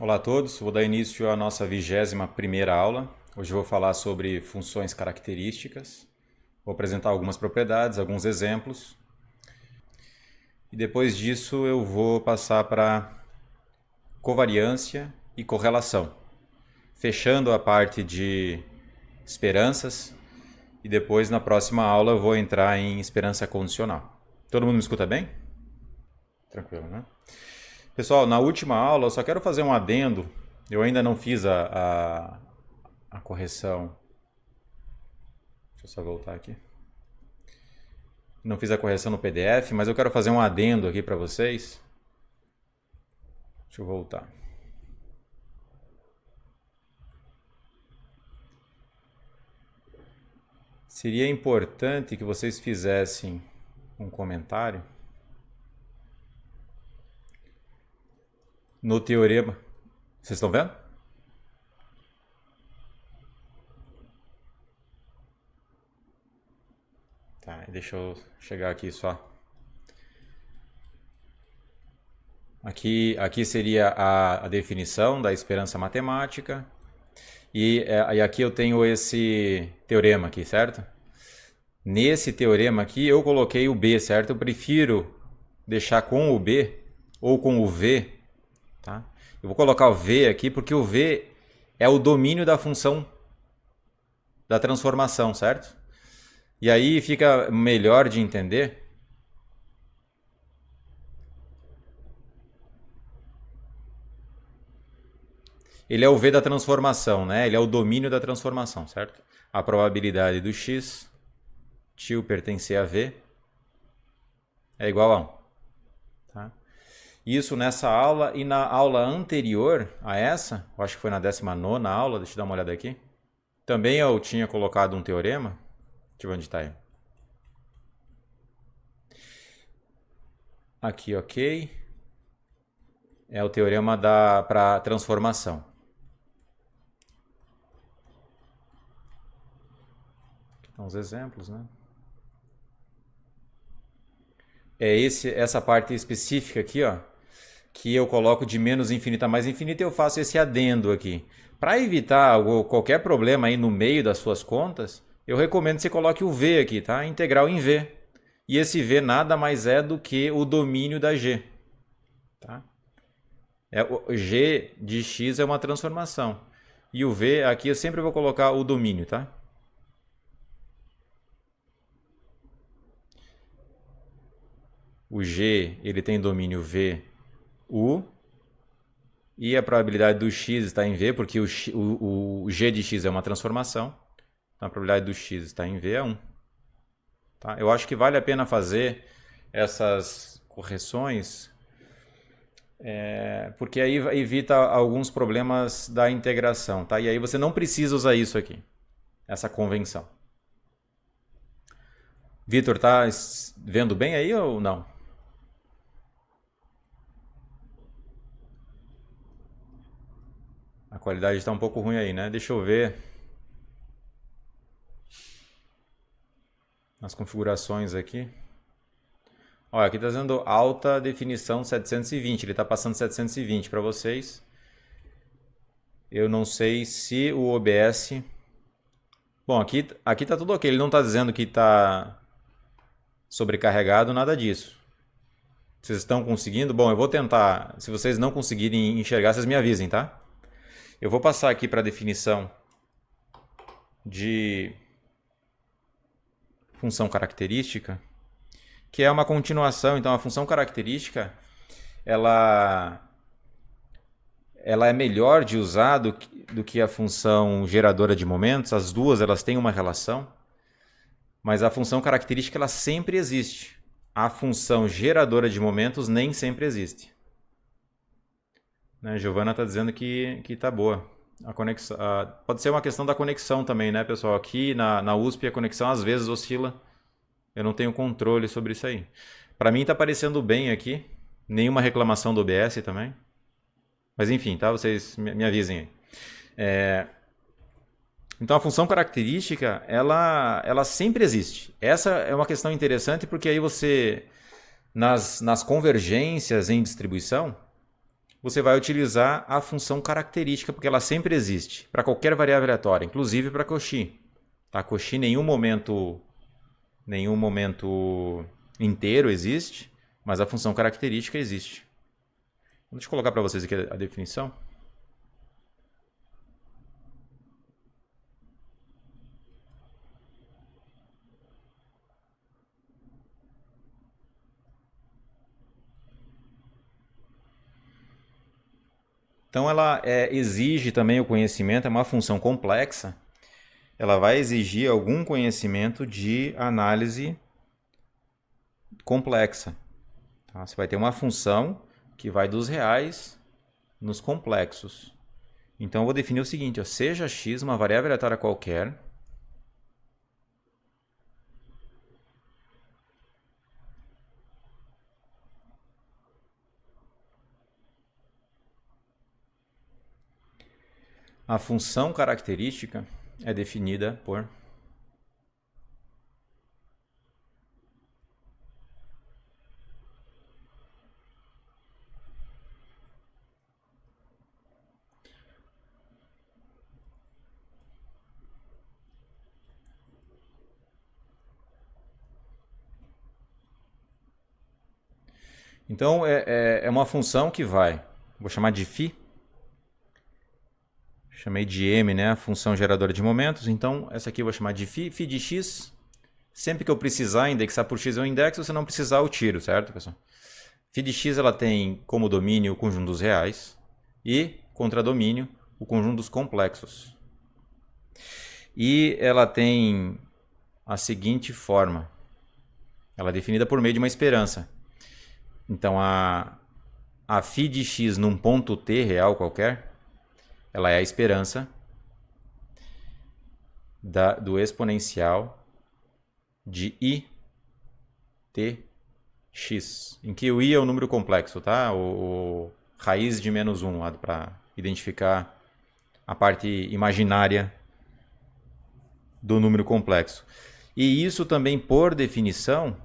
Olá a todos, vou dar início à nossa 21ª aula. Hoje eu vou falar sobre funções características, vou apresentar algumas propriedades, alguns exemplos, e depois disso eu vou passar para covariância e correlação, fechando a parte de esperanças, e depois na próxima aula eu vou entrar em esperança condicional. Todo mundo me escuta bem? Tranquilo, né? Pessoal, na última aula eu só quero fazer um adendo. Eu ainda não fiz a correção. Deixa eu só voltar aqui. Não fiz a correção no PDF, mas eu quero fazer um adendo aqui para vocês. Deixa eu voltar. Seria importante que vocês fizessem um comentário no teorema. Vocês estão vendo? Tá, deixa eu chegar aqui só. Aqui seria a definição da esperança matemática. E aqui eu tenho esse teorema aqui, certo? Nesse teorema aqui eu coloquei o B, certo? Eu prefiro deixar com o B ou com o V, tá? Eu vou colocar o V aqui porque o V é o domínio da função da transformação, certo? E aí fica melhor de entender. Ele é o V da transformação, né? Ele é o domínio da transformação, certo? A probabilidade do x, tio pertencer a V, é igual a 1. Tá? Isso nessa aula e na aula anterior a essa, eu acho que foi na 19ª aula, deixa eu dar uma olhada aqui. Também eu tinha colocado um teorema. Deixa eu ver onde está aí. Aqui, ok. É o teorema para transformação. Aqui estão os exemplos, né? É essa parte específica aqui, ó, que eu coloco de menos infinito a mais infinito e eu faço esse adendo aqui. Para evitar qualquer problema aí no meio das suas contas, eu recomendo que você coloque o V aqui, tá? Integral em V. E esse V nada mais é do que o domínio da G. Tá? O G de x é uma transformação. E o V aqui eu sempre vou colocar o domínio, tá? O G ele tem domínio V, U. E a probabilidade do x está em V, porque o G de x é uma transformação. Então a probabilidade do x está em V é 1. Tá? Eu acho que vale a pena fazer essas correções, porque aí evita alguns problemas da integração. Tá? E aí você não precisa usar isso aqui, essa convenção. Vitor, tá vendo bem aí ou não? A qualidade está um pouco ruim aí, né? Deixa eu ver nas configurações aqui. Olha, aqui está dizendo alta definição 720. Ele está passando 720 para vocês. Eu não sei se o OBS... Bom, aqui está tudo ok. Ele não está dizendo que está sobrecarregado, nada disso. Vocês estão conseguindo? Bom, eu vou tentar. Se vocês não conseguirem enxergar, vocês me avisem, tá? Eu vou passar aqui para a definição de função característica, que é uma continuação. Então, a função característica ela é melhor de usar do que a função geradora de momentos. As duas elas têm uma relação, mas a função característica ela sempre existe. A função geradora de momentos nem sempre existe. Né? Giovana está dizendo que está boa. A conexão, pode ser uma questão da conexão também, né, pessoal? Aqui na USP a conexão às vezes oscila. Eu não tenho controle sobre isso aí. Para mim está aparecendo bem aqui. Nenhuma reclamação do OBS também. Mas enfim, tá? Vocês me avisem aí. Então a função característica, ela sempre existe. Essa é uma questão interessante porque aí você, nas convergências em distribuição, você vai utilizar a função característica, porque ela sempre existe, para qualquer variável aleatória, inclusive para Cauchy. Tá? Cauchy em nenhum momento inteiro existe, mas a função característica existe. Deixa eu colocar para vocês aqui a definição. Então ela exige também o conhecimento, é uma função complexa, ela vai exigir algum conhecimento de análise complexa. Tá? Você vai ter uma função que vai dos reais nos complexos. Então eu vou definir o seguinte, ó, seja x uma variável aleatória qualquer, a função característica é definida por Então, é uma função que vai, vou chamar de φ, chamei de m, né, a função geradora de momentos, então essa aqui eu vou chamar de φ de x, sempre que eu precisar indexar por x eu indexo, se não precisar eu tiro, certo, pessoal? Φ de x ela tem como domínio o conjunto dos reais e contradomínio o conjunto dos complexos. E ela tem a seguinte forma, ela é definida por meio de uma esperança. Então, a φ de x num ponto t real qualquer, ela é a esperança do exponencial de i t x, em que o i é o número complexo, tá? O raiz de menos 1, para identificar a parte imaginária do número complexo. E isso também, por definição,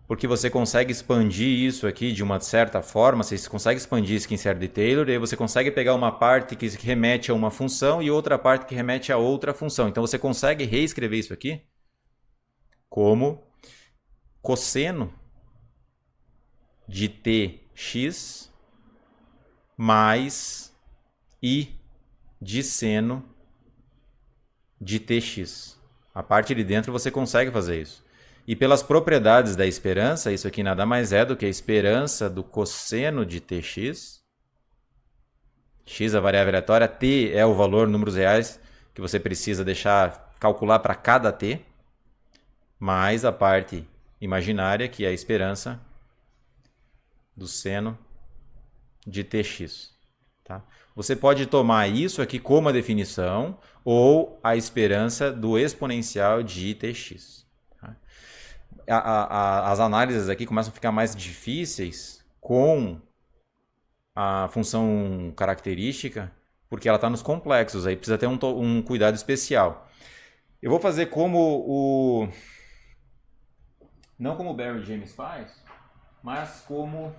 porque você consegue expandir isso aqui de uma certa forma, você consegue expandir isso aqui em série de Taylor, e aí você consegue pegar uma parte que remete a uma função e outra parte que remete a outra função. Então você consegue reescrever isso aqui como cosseno de tx mais i de seno de tx. A parte de dentro você consegue fazer isso. E pelas propriedades da esperança, isso aqui nada mais é do que a esperança do cosseno de tx. X é a variável aleatória, t é o valor, números reais, que você precisa deixar calcular para cada t, mais a parte imaginária, que é a esperança do seno de tx. Tá? Você pode tomar isso aqui como a definição ou a esperança do exponencial de tx. As análises aqui começam a ficar mais difíceis com a função característica, porque ela está nos complexos, aí precisa ter um cuidado especial. Eu vou fazer não como o Barry James faz, mas como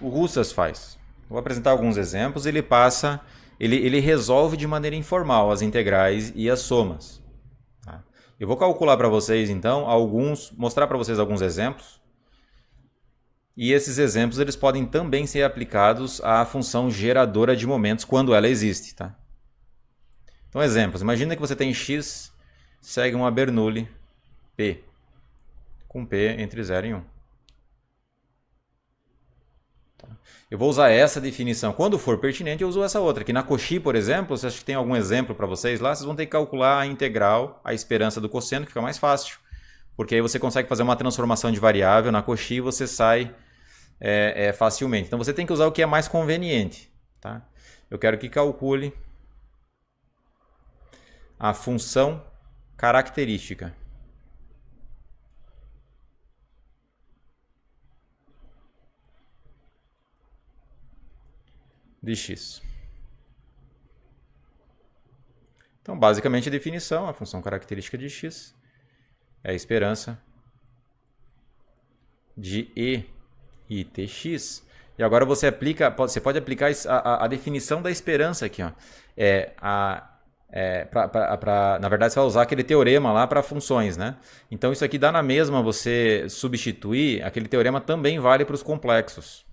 o Russas faz. Vou apresentar alguns exemplos, ele resolve de maneira informal as integrais e as somas. Eu vou calcular para vocês, então, mostrar para vocês alguns exemplos. E esses exemplos eles podem também ser aplicados à função geradora de momentos quando ela existe. Tá? Então, exemplos. Imagina que você tem x, segue uma Bernoulli P, com P entre 0 e 1. Eu vou usar essa definição. Quando for pertinente, eu uso essa outra. Aqui na Cauchy, por exemplo, você acha que tem algum exemplo para vocês lá? Vocês vão ter que calcular a integral, a esperança do cosseno, que fica mais fácil. Porque aí você consegue fazer uma transformação de variável na Cauchy e você sai facilmente. Então você tem que usar o que é mais conveniente. Tá? Eu quero que calcule a função característica de x. Então, basicamente, a definição, a função característica de x é a esperança de e e tx. E agora você pode aplicar a definição da esperança aqui, ó. Na verdade, você vai usar aquele teorema lá para funções, né? Então isso aqui dá na mesma você substituir, aquele teorema também vale para os complexos.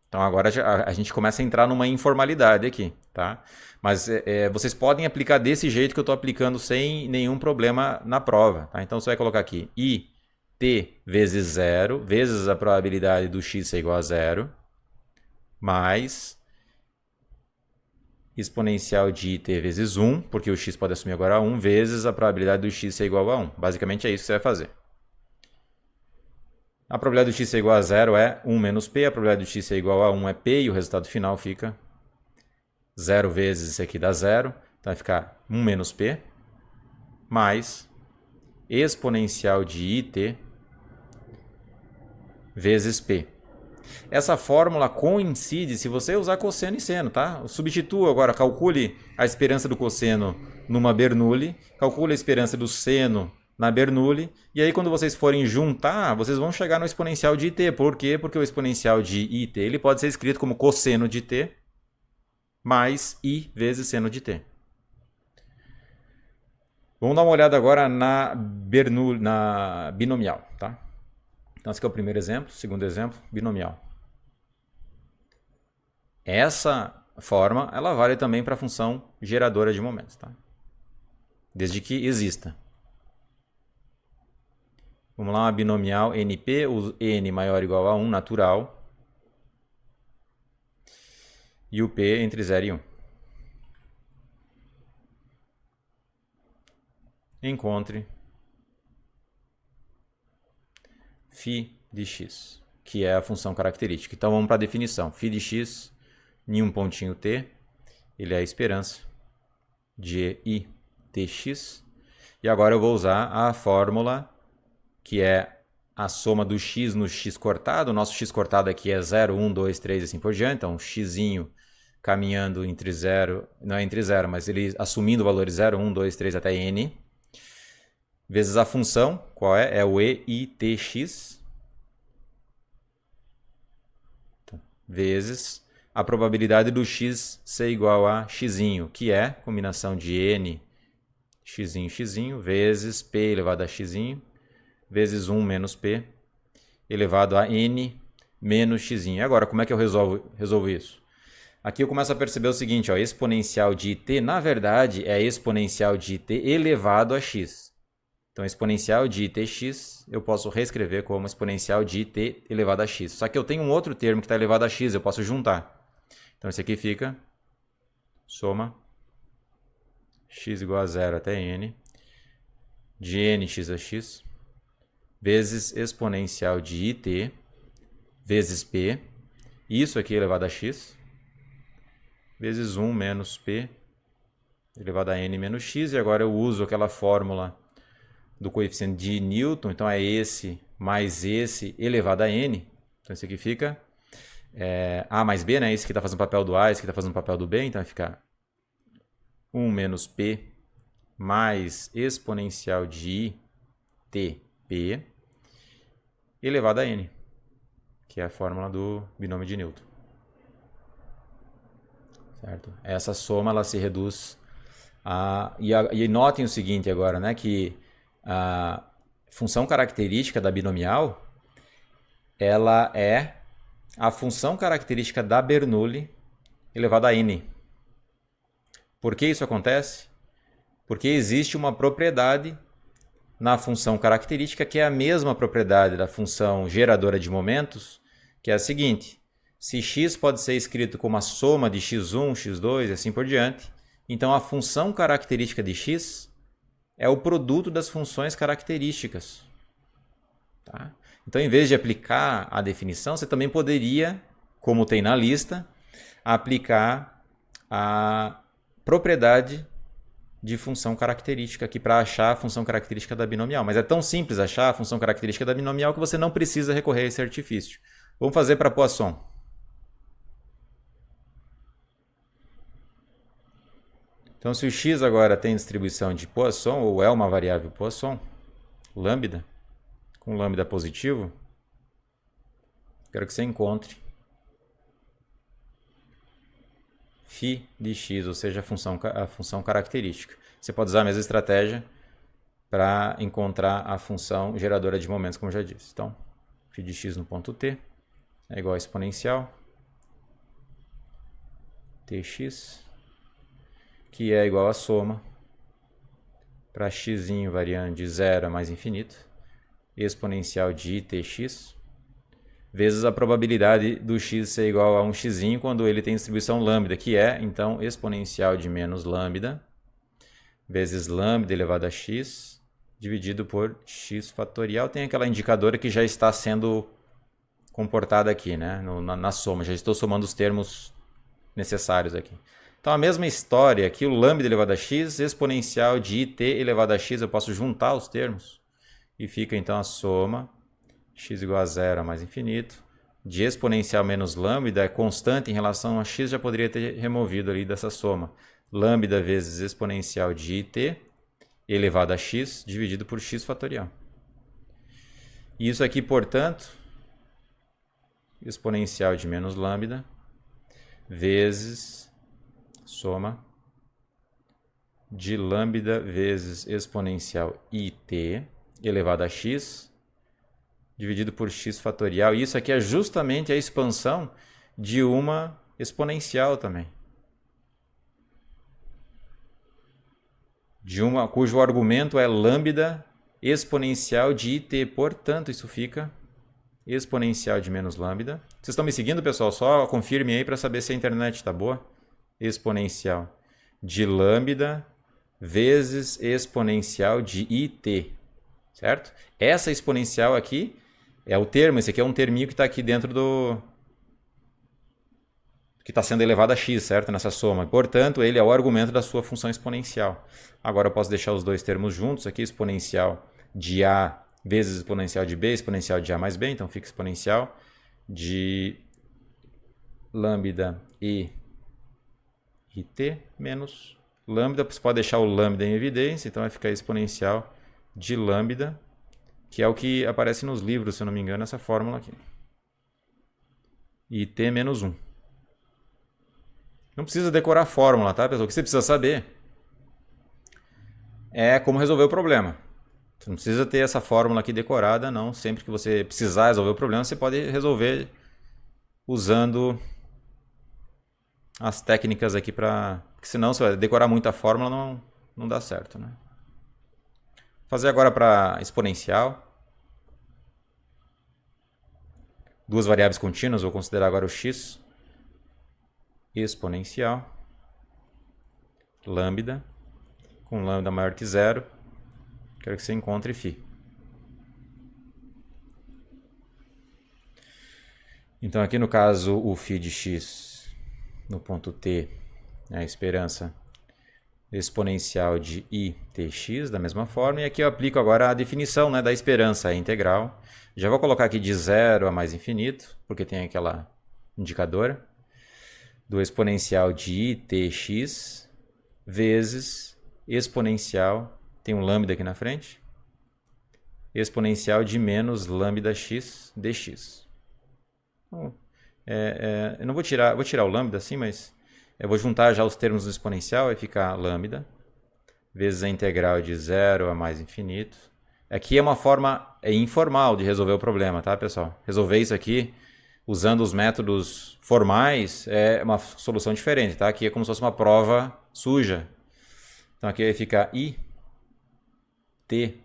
Então agora a gente começa a entrar numa informalidade aqui, tá? Mas vocês podem aplicar desse jeito que eu estou aplicando sem nenhum problema na prova, tá? Então você vai colocar aqui it vezes 0, vezes a probabilidade do x ser igual a 0, mais exponencial de it vezes 1, porque o x pode assumir agora 1, vezes a probabilidade do x ser igual a 1. Basicamente é isso que você vai fazer. A probabilidade do x ser igual a 0 é 1 menos p, a probabilidade do x ser igual a 1 é p, e o resultado final fica 0 vezes isso aqui dá 0, então vai ficar 1 menos p, mais exponencial de it vezes p. Essa fórmula coincide se você usar cosseno e seno, tá? Substitua agora, calcule a esperança do cosseno numa Bernoulli, calcule a esperança do seno na Bernoulli, e aí quando vocês forem juntar, vocês vão chegar no exponencial de it. Por quê? Porque o exponencial de it ele pode ser escrito como cosseno de t mais i vezes seno de t. Vamos dar uma olhada agora na binomial, tá? Então esse aqui é o primeiro exemplo. Segundo exemplo, binomial. Essa forma ela vale também para a função geradora de momentos, tá? Desde que exista. Vamos lá, uma binomial NP, o n maior ou igual a 1 natural e o p entre 0 e 1. Encontre φ de x, que é a função característica. Então vamos para a definição. Φ de x em um pontinho t, ele é a esperança de i tx. E agora eu vou usar a fórmula que é a soma do x no x cortado. O nosso x cortado aqui é 0, 1, 2, 3 e assim por diante. Então x caminhando entre 0, não é entre 0, mas ele assumindo valores 0, 1, 2, 3 até n, vezes a função, qual é? É o eitx, vezes a probabilidade do x ser igual a x, que é a combinação de n, x, vezes p elevado a x, vezes 1 menos p elevado a n menos x. E agora, como é que eu resolvo isso? Aqui eu começo a perceber o seguinte, ó, exponencial de it, na verdade, é exponencial de it elevado a x. Então, exponencial de itx eu posso reescrever como exponencial de it elevado a x. Só que eu tenho um outro termo que está elevado a x, eu posso juntar. Então, esse aqui fica soma x igual a 0 até n de nx a x vezes exponencial de it vezes p, isso aqui elevado a x, vezes 1 menos p elevado a n menos x. E agora eu uso aquela fórmula do coeficiente de Newton, então é esse mais esse elevado a n. Então esse aqui fica a mais b, né? Esse que está fazendo o papel do a, esse que está fazendo o papel do b, então vai ficar 1 menos p mais exponencial de tp elevado a n, que é a fórmula do binômio de Newton. Certo? Essa soma ela se reduz a... E notem o seguinte agora, né? Que a função característica da binomial ela é a função característica da Bernoulli elevada a n. Por que isso acontece? Porque existe uma propriedade na função característica que é a mesma propriedade da função geradora de momentos, que é a seguinte: se x pode ser escrito como a soma de x1, x2 e assim por diante, então a função característica de x é o produto das funções características. Tá? Então, em vez de aplicar a definição, você também poderia, como tem na lista, aplicar a propriedade de função característica aqui para achar a função característica da binomial. Mas é tão simples achar a função característica da binomial que você não precisa recorrer a esse artifício. Vamos fazer para Poisson. Então, se o x agora tem distribuição de Poisson, ou é uma variável Poisson, lambda, com lambda positivo, quero que você encontre φ de x, ou seja, a função característica. Você pode usar a mesma estratégia para encontrar a função geradora de momentos, como eu já disse. Então, φ de x no ponto t é igual a exponencial tx, que é igual a soma para x variando de 0 a mais infinito, exponencial de itx, vezes a probabilidade do x ser igual a um x quando ele tem distribuição lambda, que é, então, exponencial de menos lambda, vezes lambda elevado a x, dividido por x fatorial. Tem aquela indicadora que já está sendo comportada aqui, né? na soma, já estou somando os termos necessários aqui. Então, a mesma história aqui, o lambda elevado a x, exponencial de it elevado a x, eu posso juntar os termos e fica, então, a soma x igual a 0 a mais infinito, de exponencial menos lambda é constante em relação a x, já poderia ter removido ali dessa soma. Lambda vezes exponencial de it elevado a x dividido por x fatorial. E isso aqui, portanto, exponencial de menos lambda vezes soma de lambda vezes exponencial it elevado a x dividido por x fatorial. E isso aqui é justamente a expansão de uma exponencial também. De uma cujo argumento é lambda exponencial de it. Portanto, isso fica exponencial de menos lambda. Vocês estão me seguindo, pessoal? Só confirme aí para saber se a internet está boa. Exponencial de lambda vezes exponencial de it. Certo? Essa exponencial aqui é o termo, esse aqui é um terminho que está aqui dentro do... que está sendo elevado a x, certo? Nessa soma. Portanto, ele é o argumento da sua função exponencial. Agora eu posso deixar os dois termos juntos aqui, exponencial de a vezes exponencial de b, exponencial de a mais b, então fica exponencial de lambda e it menos lambda, você pode deixar o lambda em evidência, então vai ficar exponencial de lambda, que é o que aparece nos livros, se eu não me engano, essa fórmula aqui. It menos 1. Não precisa decorar a fórmula, tá, pessoal? O que você precisa saber é como resolver o problema. Você não precisa ter essa fórmula aqui decorada, não. Sempre que você precisar resolver o problema, você pode resolver usando as técnicas aqui para... Porque senão, se você decorar muito a fórmula, não dá certo, né? Vou fazer agora para exponencial. Duas variáveis contínuas, vou considerar agora o x. Exponencial. Lambda. Com lambda maior que 0. Quero que você encontre φ. Então, aqui no caso, o φ de x no ponto t é a esperança exponencial de itx, da mesma forma. E aqui eu aplico agora a definição, né, da esperança, a integral. Já vou colocar aqui de 0 a mais infinito, porque tem aquela indicadora do exponencial de itx vezes exponencial, tem um lambda aqui na frente, exponencial de menos lambda x dx. Então, eu não vou tirar o lambda assim, mas eu vou juntar já os termos do exponencial, vai ficar lambda vezes a integral de 0 a mais infinito. Aqui é uma forma informal de resolver o problema, tá, pessoal? Resolver isso aqui usando os métodos formais é uma solução diferente, tá? Aqui é como se fosse uma prova suja. Então aqui vai ficar i t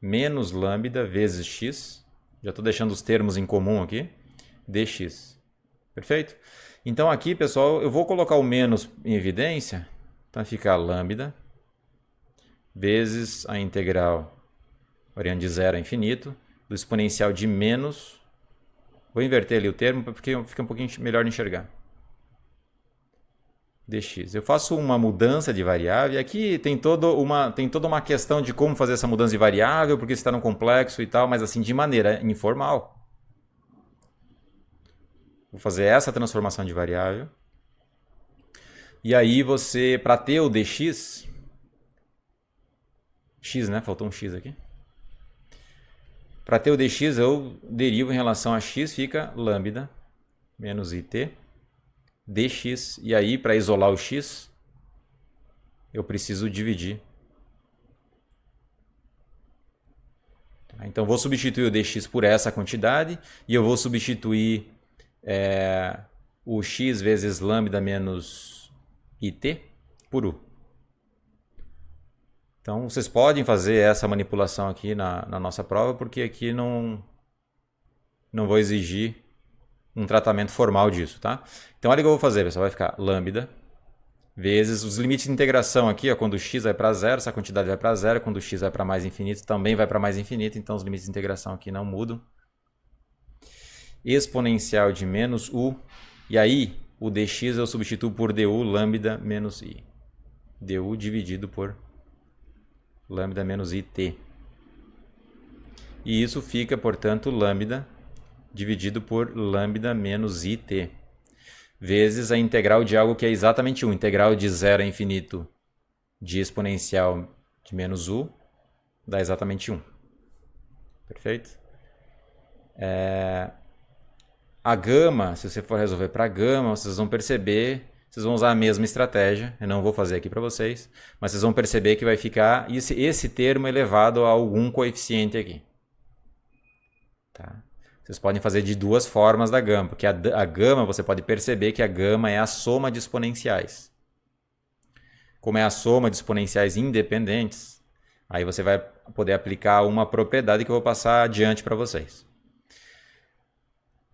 menos lambda vezes x. Já estou deixando os termos em comum aqui. Dx. Perfeito? Então aqui, pessoal, eu vou colocar o menos em evidência. Então vai ficar lambda vezes a integral variando de 0 a infinito do exponencial de menos. Vou inverter ali o termo porque fica um pouquinho melhor de enxergar. Dx. Eu faço uma mudança de variável. E aqui tem toda uma questão de como fazer essa mudança de variável, porque está no complexo e tal, mas assim de maneira informal. Vou fazer essa transformação de variável. E aí você, para ter o dx, x, né? Faltou um x aqui. Para ter o dx, eu derivo em relação a x, fica lambda menos it dx. E aí, para isolar o x, eu preciso dividir. Então, vou substituir o dx por essa quantidade e eu vou substituir o x vezes lambda menos it por u. Então, vocês podem fazer essa manipulação aqui na nossa prova, porque aqui não vou exigir um tratamento formal disso, tá? Então, olha o que eu vou fazer, pessoal. Vai ficar lambda vezes os limites de integração aqui, ó, quando o x vai para zero, essa quantidade vai para zero, quando o x vai para mais infinito, também vai para mais infinito, então os limites de integração aqui não mudam. Exponencial de menos u, e aí o dx eu substituo por du lambda menos i. Du dividido por lambda menos it. E isso fica, portanto, lambda dividido por lambda menos it. Vezes a integral de algo que é exatamente 1. Integral de 0 a infinito de exponencial de menos u dá exatamente 1. Perfeito? A gama, se você for resolver para gama, vocês vão perceber, vocês vão usar a mesma estratégia. Eu não vou fazer aqui para vocês, mas vocês vão perceber que vai ficar esse termo elevado a algum coeficiente aqui. Tá? Vocês podem fazer de duas formas da gama, porque a gama, você pode perceber que a gama é a soma de exponenciais. Como é a soma de exponenciais independentes, aí você vai poder aplicar uma propriedade que eu vou passar adiante para vocês.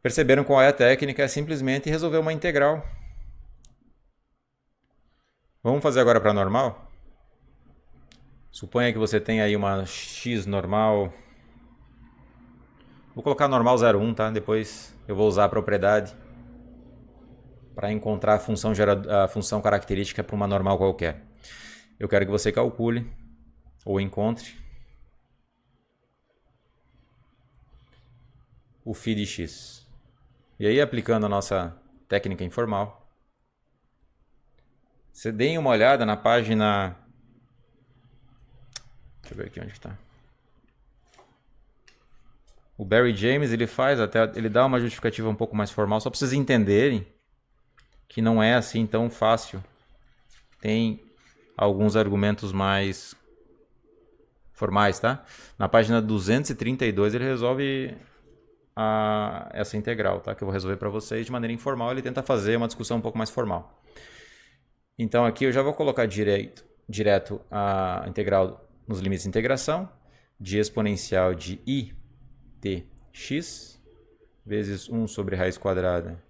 Perceberam qual é a técnica? É simplesmente resolver uma integral. Vamos fazer agora para normal? Suponha que você tem aí uma x normal. Vou colocar normal 0,1, tá? Depois eu vou usar a propriedade para encontrar a função característica para uma normal qualquer. Eu quero que você calcule ou encontre o φ de x. E aí, aplicando a nossa técnica informal, você deem uma olhada na página... Deixa eu ver aqui onde está. O Barry James, ele dá uma justificativa um pouco mais formal, só para vocês entenderem que não é assim tão fácil. Tem alguns argumentos mais formais, tá? Na página 232 ele resolve essa integral, tá? Que eu vou resolver para vocês de maneira informal. Ele tenta fazer uma discussão um pouco mais formal. Então aqui eu já vou colocar direto a integral nos limites de integração de exponencial de i tx vezes 1 sobre raiz quadrada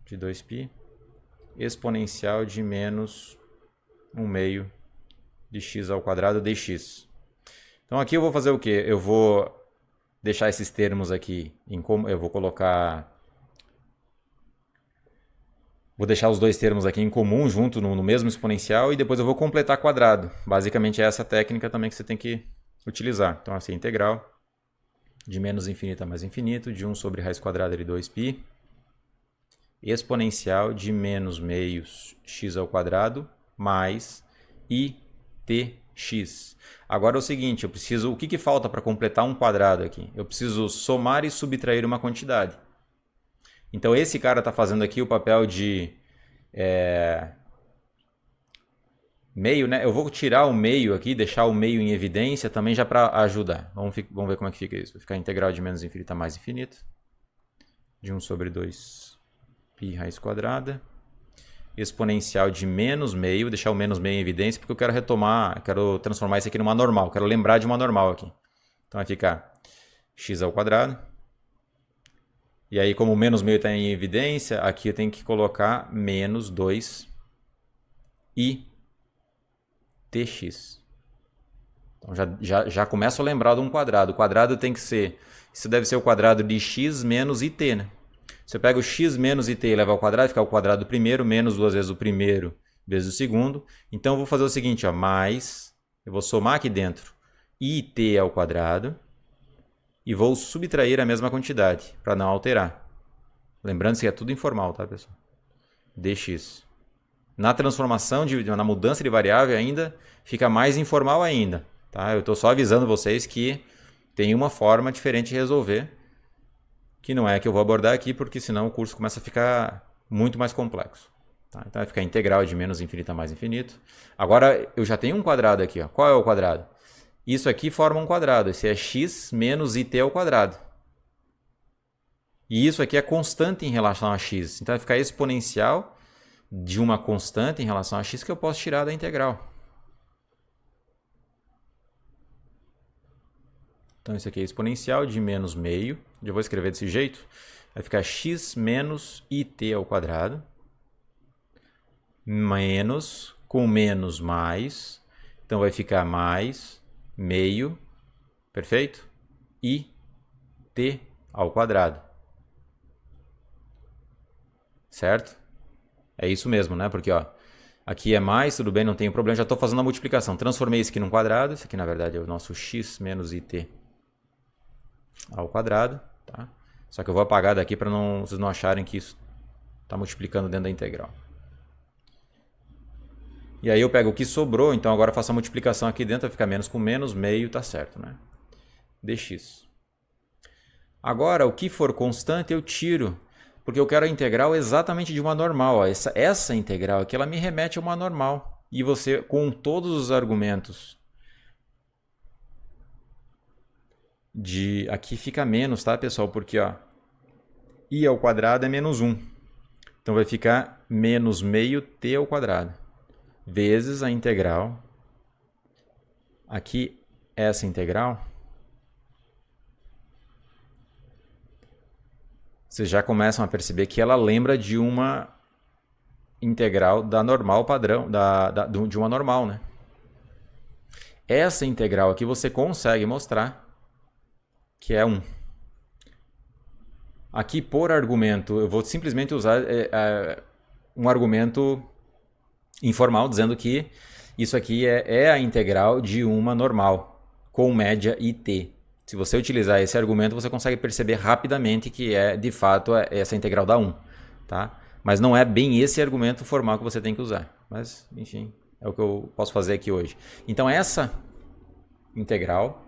de 2π exponencial de menos 1/2 de x ao quadrado dx. Então aqui eu vou fazer o quê? Eu vou deixar esses termos aqui em comum, eu vou deixar os dois termos aqui em comum junto no mesmo exponencial e depois eu vou completar quadrado. Basicamente é essa técnica também que você tem que utilizar. Então assim, integral de menos infinito a mais infinito, de 1 sobre raiz quadrada de 2π, exponencial de menos meio x ao quadrado, mais itx. Agora é o seguinte, o que falta para completar um quadrado aqui? Eu preciso somar e subtrair uma quantidade. Então esse cara está fazendo aqui o papel de meio, né? Eu vou tirar o meio aqui, deixar o meio em evidência também já para ajudar. Vamos ver como é que fica isso. Vai ficar integral de menos infinito a mais infinito. De 1 sobre 2π raiz quadrada. Exponencial de menos meio. Deixar o menos meio em evidência porque eu quero transformar isso aqui numa normal. Quero lembrar de uma normal aqui. Então vai ficar x ao quadrado. E aí como o menos meio está em evidência, aqui eu tenho que colocar menos 2i tx. Então já começo a lembrar de um quadrado. O quadrado tem que ser... Isso deve ser o quadrado de x menos it, né? Você pega o x menos it e leva ao quadrado, fica o quadrado do primeiro, menos duas vezes o primeiro, vezes o segundo. Então eu vou fazer o seguinte, ó, mais... Eu vou somar aqui dentro it ao quadrado e vou subtrair a mesma quantidade, para não alterar. Lembrando que é tudo informal, tá, pessoal? dx. Na transformação, na mudança de variável ainda, fica mais informal ainda. Tá? Eu estou só avisando vocês que tem uma forma diferente de resolver, que não é a que eu vou abordar aqui, porque senão o curso começa a ficar muito mais complexo. Tá? Então vai ficar integral de menos infinito a mais infinito. Agora eu já tenho um quadrado aqui. Ó. Qual é o quadrado? Isso aqui forma um quadrado. Esse é x menos it ao quadrado. E isso aqui é constante em relação a x. Então vai ficar exponencial de uma constante em relação a x que eu posso tirar da integral. Então isso aqui é exponencial de menos meio. Eu vou escrever desse jeito. Vai ficar x menos it ao quadrado. Menos, com menos mais. Então vai ficar mais meio, perfeito? I t ao quadrado. Certo? É isso mesmo, né? Porque ó, aqui é mais, tudo bem, não tem problema. Já estou fazendo a multiplicação. Transformei isso aqui num quadrado. Isso aqui, na verdade, é o nosso x menos it ao quadrado. Tá? Só que eu vou apagar daqui para vocês não acharem que isso está multiplicando dentro da integral. E aí eu pego o que sobrou, então agora eu faço a multiplicação aqui dentro, vai ficar menos com menos, meio, tá certo, né? Dx. Agora, o que for constante eu tiro, porque eu quero a integral exatamente de uma normal. Ó. Essa integral aqui, ela me remete a uma normal. E você, com todos os argumentos aqui fica menos, tá, pessoal? Porque, ó, i ao quadrado é menos 1. Então vai ficar menos meio t ao quadrado. Vezes a integral. Aqui, essa integral. Vocês já começam a perceber que ela lembra de uma integral da normal padrão, de uma normal, né? Essa integral aqui você consegue mostrar que é 1. Aqui, por argumento, eu vou simplesmente usar um argumento informal, dizendo que isso aqui é a integral de uma normal, com média it. Se você utilizar esse argumento, você consegue perceber rapidamente que de fato, essa integral dá 1. Tá? Mas não é bem esse argumento formal que você tem que usar. Mas, enfim, é o que eu posso fazer aqui hoje. Então, essa integral,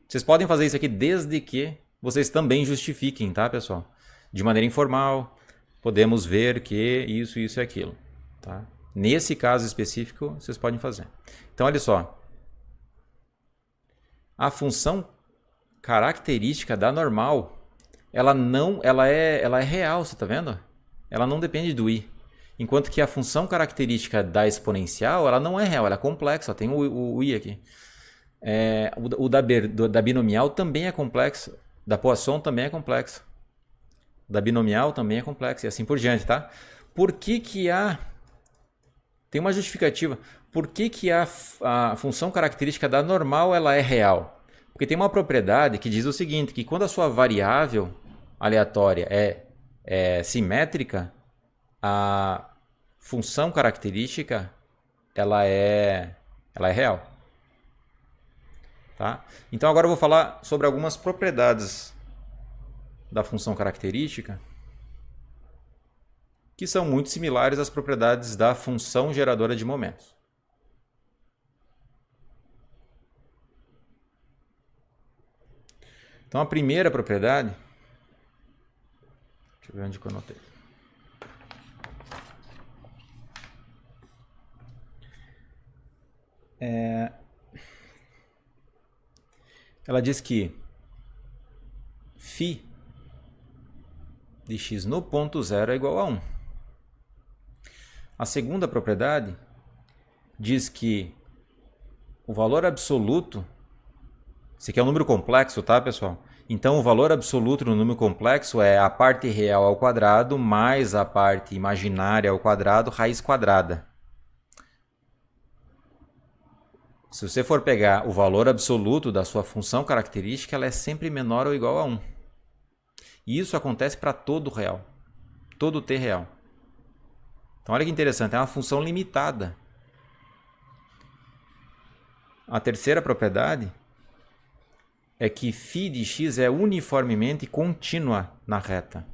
vocês podem fazer isso aqui desde que vocês também justifiquem, tá, pessoal? De maneira informal, podemos ver que isso e aquilo. Tá? Nesse caso específico, vocês podem fazer. Então, olha só. A função característica da normal, ela é real, você está vendo? Ela não depende do i. Enquanto que a função característica da exponencial, ela não é real, ela é complexa, tem o i aqui. O da binomial também é complexo, da Poisson também é complexo, da binomial também é complexo, e assim por diante, tá? Por que tem uma justificativa. Por que a função característica da normal ela é real? Porque tem uma propriedade que diz o seguinte, que quando a sua variável aleatória é simétrica, a função característica ela é real. Tá? Então agora eu vou falar sobre algumas propriedades da função característica que são muito similares às propriedades da função geradora de momentos. Então a primeira propriedade, deixa eu ver onde que eu anotei. Ela diz que φ de x no ponto zero é igual a 1. A segunda propriedade diz que o valor absoluto, esse aqui é um número complexo, tá, pessoal? Então, o valor absoluto no número complexo é a parte real ao quadrado mais a parte imaginária ao quadrado, raiz quadrada. Se você for pegar o valor absoluto da sua função característica, ela é sempre menor ou igual a 1. E isso acontece para todo real, todo t real. Então, olha que interessante, é uma função limitada. A terceira propriedade é que φ de x é uniformemente contínua na reta.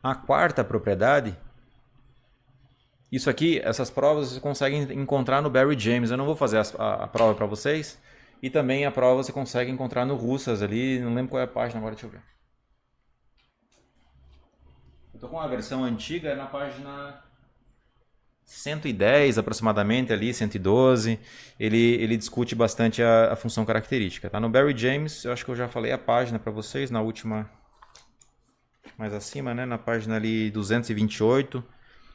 A quarta propriedade Isso aqui, essas provas você consegue encontrar no Barry James. Eu não vou fazer a prova para vocês. E também a prova você consegue encontrar no Russas ali. Não lembro qual é a página agora, deixa eu ver. Eu tô com uma versão antiga, é na página 110 aproximadamente ali, 112. Ele discute bastante a função característica. Tá? No Barry James, eu acho que eu já falei a página para vocês na última, mais acima, né? Na página ali 228.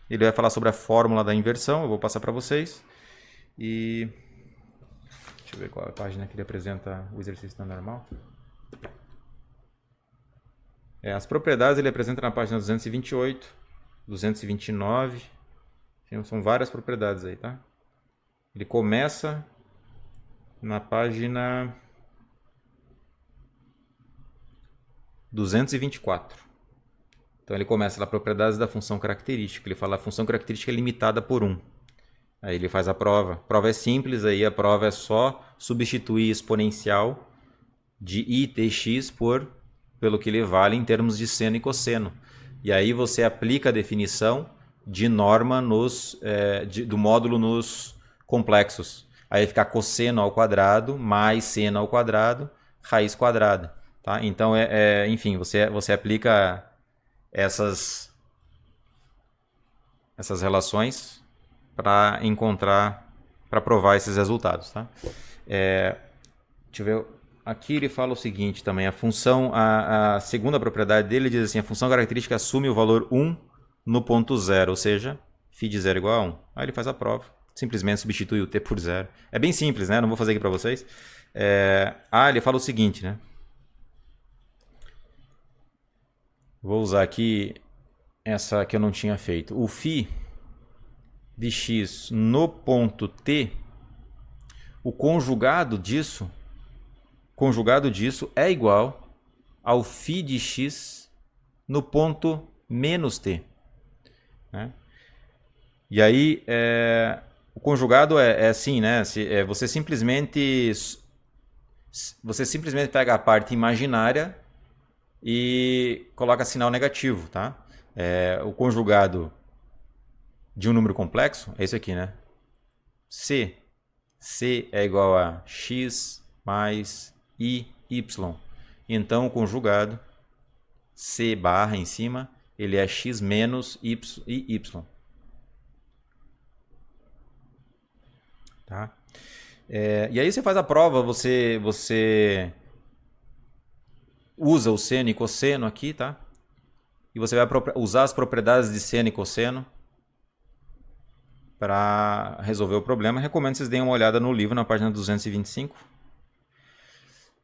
Ele vai falar sobre a fórmula da inversão, eu vou passar para vocês. E deixa eu ver qual é a página que ele apresenta o exercício normal. As propriedades ele apresenta na página 228, 229. São várias propriedades aí, tá? Ele começa na página 224. Então ele começa lá, propriedades da função característica. Ele fala a função característica é limitada por 1. Aí ele faz a prova. A prova é simples, aí a prova é só substituir exponencial de i tx pelo que ele vale em termos de seno e cosseno. E aí você aplica a definição de norma do módulo nos complexos. Aí fica cosseno ao quadrado mais seno ao quadrado, raiz quadrada. Tá? Então, enfim, você aplica essas relações para provar esses resultados. Tá? Deixa eu ver. Aqui ele fala o seguinte também, a segunda propriedade dele diz assim, a função característica assume o valor 1 no ponto 0, ou seja, φ de 0 igual a 1. Aí ele faz a prova, simplesmente substitui o t por 0. É bem simples, né? Não vou fazer aqui para vocês. Ele fala o seguinte, né? Vou usar aqui essa que eu não tinha feito. O φ de x no ponto t, o conjugado disso é igual ao φ de x no ponto menos t. Né? E aí, o conjugado é assim, né? Você simplesmente pega a parte imaginária e coloca sinal negativo, tá? O conjugado de um número complexo é esse aqui, né? C é igual a x mais y. Então, o conjugado C barra em cima, ele é x menos y. Tá? E aí você faz a prova, você usa o seno e cosseno aqui, tá? E você vai usar as propriedades de seno e cosseno para resolver o problema. Recomendo que vocês deem uma olhada no livro, na página 225.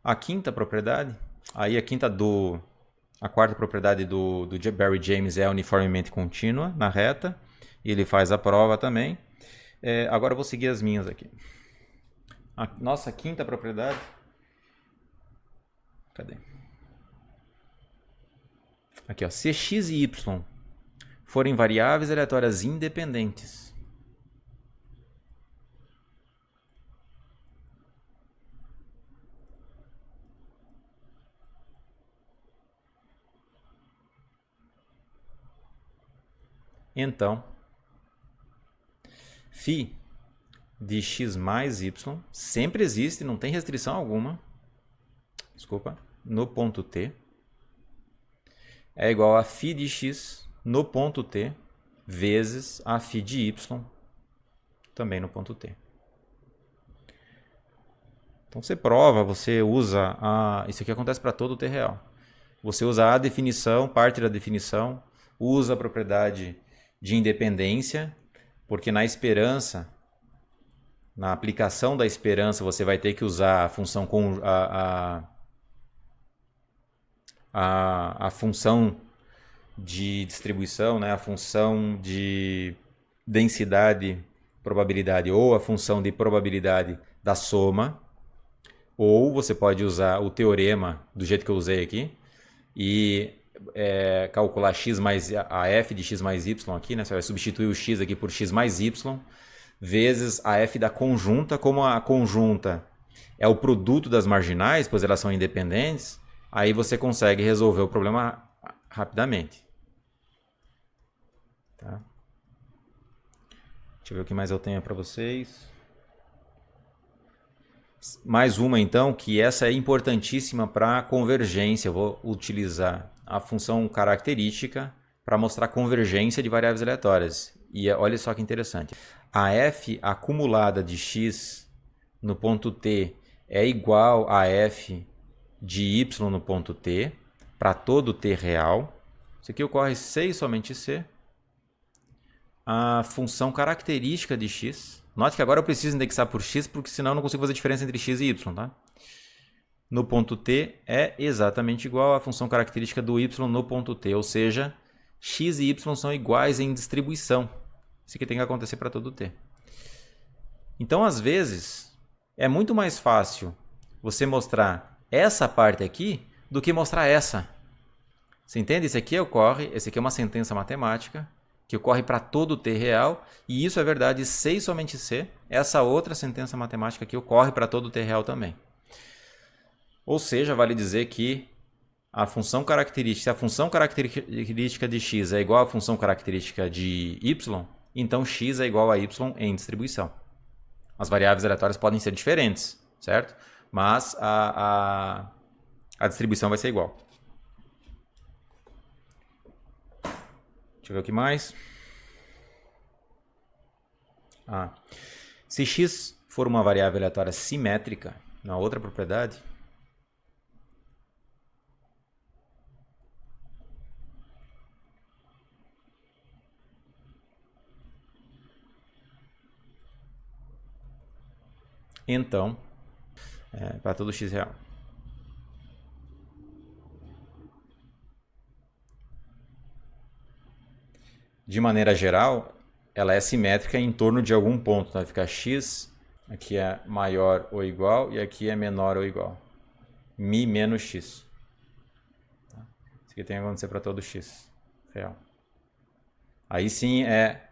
A quinta propriedade, a quarta propriedade do Barry James é uniformemente contínua na reta. E ele faz a prova também. Agora eu vou seguir as minhas aqui. A nossa quinta propriedade. Cadê? Aqui, ó. Se x e y forem variáveis aleatórias independentes, então φ de x mais y sempre existe, não tem restrição alguma, no ponto t, é igual a φ de x no ponto t vezes a φ de y também no ponto t. Então você prova, você usa isso aqui acontece para todo o t real. Você usa a definição, parte da definição, usa a propriedade de independência, porque na aplicação da esperança, você vai ter que usar a função a função de distribuição, né? A função de densidade, probabilidade, ou a função de probabilidade da soma, ou você pode usar o teorema do jeito que eu usei aqui e calcular x mais a f de x mais y aqui, né? Você vai substituir o x aqui por x mais y vezes a f da conjunta. Como a conjunta é o produto das marginais, pois elas são independentes, aí você consegue resolver o problema rapidamente. Tá? Deixa eu ver o que mais eu tenho para vocês. Mais uma então, que essa é importantíssima para convergência. Eu vou utilizar a função característica para mostrar convergência de variáveis aleatórias. E olha só que interessante. A f acumulada de x no ponto t é igual a f de y no ponto t para todo t real. Isso aqui ocorre C e somente C. A função característica de x. Note que agora eu preciso indexar por x, porque senão eu não consigo fazer diferença entre x e y. Tá? No ponto t é exatamente igual à função característica do y no ponto t. Ou seja, x e y são iguais em distribuição. Isso aqui tem que acontecer para todo t. Então, às vezes, é muito mais fácil você mostrar essa parte aqui do que mostrar essa. Você entende? Esse aqui é uma sentença matemática que ocorre para todo t real, e isso é verdade C e somente C. Essa outra sentença matemática aqui ocorre para todo t real também. Ou seja, vale dizer que se a função característica de x é igual à função característica de y, então x é igual a y em distribuição. As variáveis aleatórias podem ser diferentes, certo? Mas a distribuição vai ser igual. Deixa eu ver o que mais. Se x for uma variável aleatória simétrica, na outra propriedade, então, para todo x real. De maneira geral, ela é simétrica em torno de algum ponto. Vai ficar x, aqui é maior ou igual, e aqui é menor ou igual. Mi menos x. Isso aqui tem que acontecer para todo x real. Aí sim é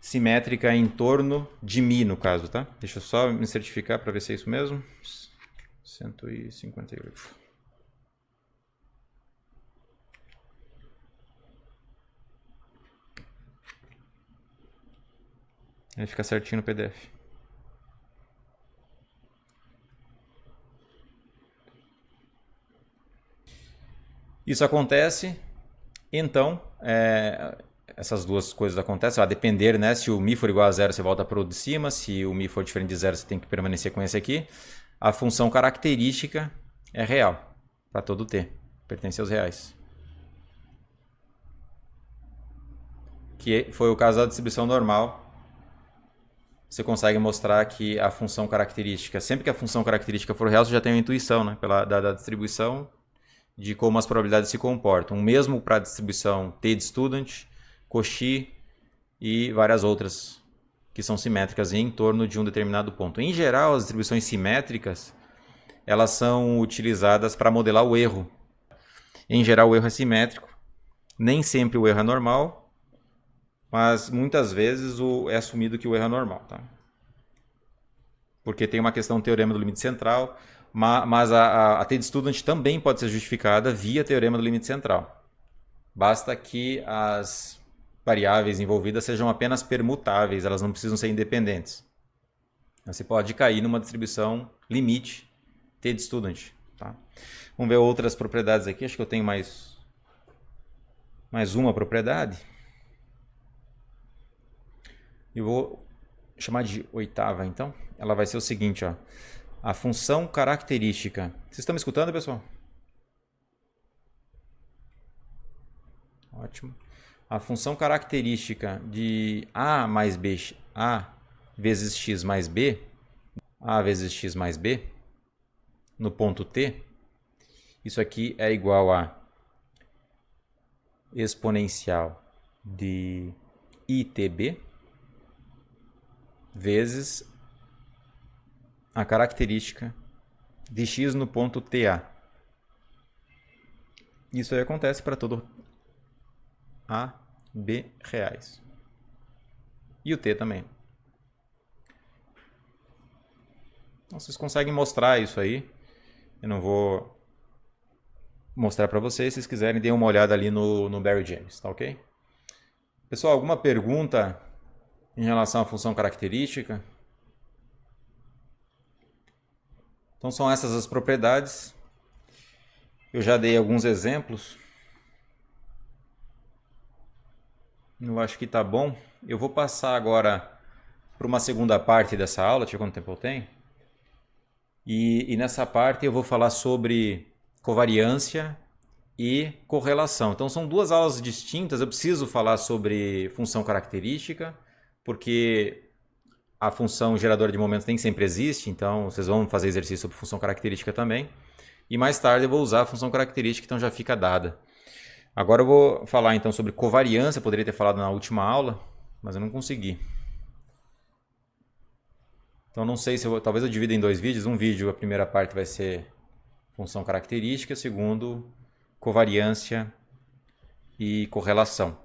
simétrica em torno de mi, no caso, tá? Deixa eu só me certificar para ver se é isso mesmo. 158. Ele fica certinho no PDF. Isso acontece, então, essas duas coisas acontecem, vai depender, né? Se o mi for igual a zero, você volta para o de cima, se o mi for diferente de zero, você tem que permanecer com esse aqui. A função característica é real, para todo t, pertence aos reais. Que foi o caso da distribuição normal. Você consegue mostrar que a função característica, sempre que a função característica for real, você já tem uma intuição, né, da distribuição de como as probabilidades se comportam. O mesmo para a distribuição t de student, Cauchy e várias outras que são simétricas em torno de um determinado ponto. Em geral, as distribuições simétricas elas são utilizadas para modelar o erro. Em geral, o erro é simétrico. Nem sempre o erro é normal. Mas muitas vezes é assumido que o erro é normal, tá? Porque tem uma questão do teorema do limite central, mas a t de student também pode ser justificada via teorema do limite central. Basta que as variáveis envolvidas sejam apenas permutáveis, elas não precisam ser independentes. Você pode cair numa distribuição limite t de student, tá? Vamos ver outras propriedades aqui, acho que eu tenho mais uma propriedade. Eu vou chamar de oitava, então. Ela vai ser o seguinte, ó. A função característica. Vocês estão me escutando, pessoal? Ótimo. A função característica de a mais b, a vezes x mais b, a vezes x mais b, no ponto t, isso aqui é igual a exponencial de itb, vezes a característica de x no ponto TA. Isso aí acontece para todo A, B reais. E o T também. Então, vocês conseguem mostrar isso aí. Eu não vou mostrar para vocês. Se vocês quiserem, deem uma olhada ali no Barry James, tá ok? Pessoal, alguma pergunta em relação à função característica. Então são essas as propriedades. Eu já dei alguns exemplos. Eu acho que está bom. Eu vou passar agora para uma segunda parte dessa aula. Deixa eu ver quanto tempo eu tenho. E nessa parte eu vou falar sobre covariância e correlação. Então são duas aulas distintas. Eu preciso falar sobre função característica, porque a função geradora de momentos nem sempre existe, então vocês vão fazer exercício sobre função característica também. E mais tarde eu vou usar a função característica, então já fica dada. Agora eu vou falar então sobre covariância. Eu poderia ter falado na última aula, mas eu não consegui. Então não sei se talvez eu divida em dois vídeos. Um vídeo, a primeira parte vai ser função característica, segundo covariância e correlação.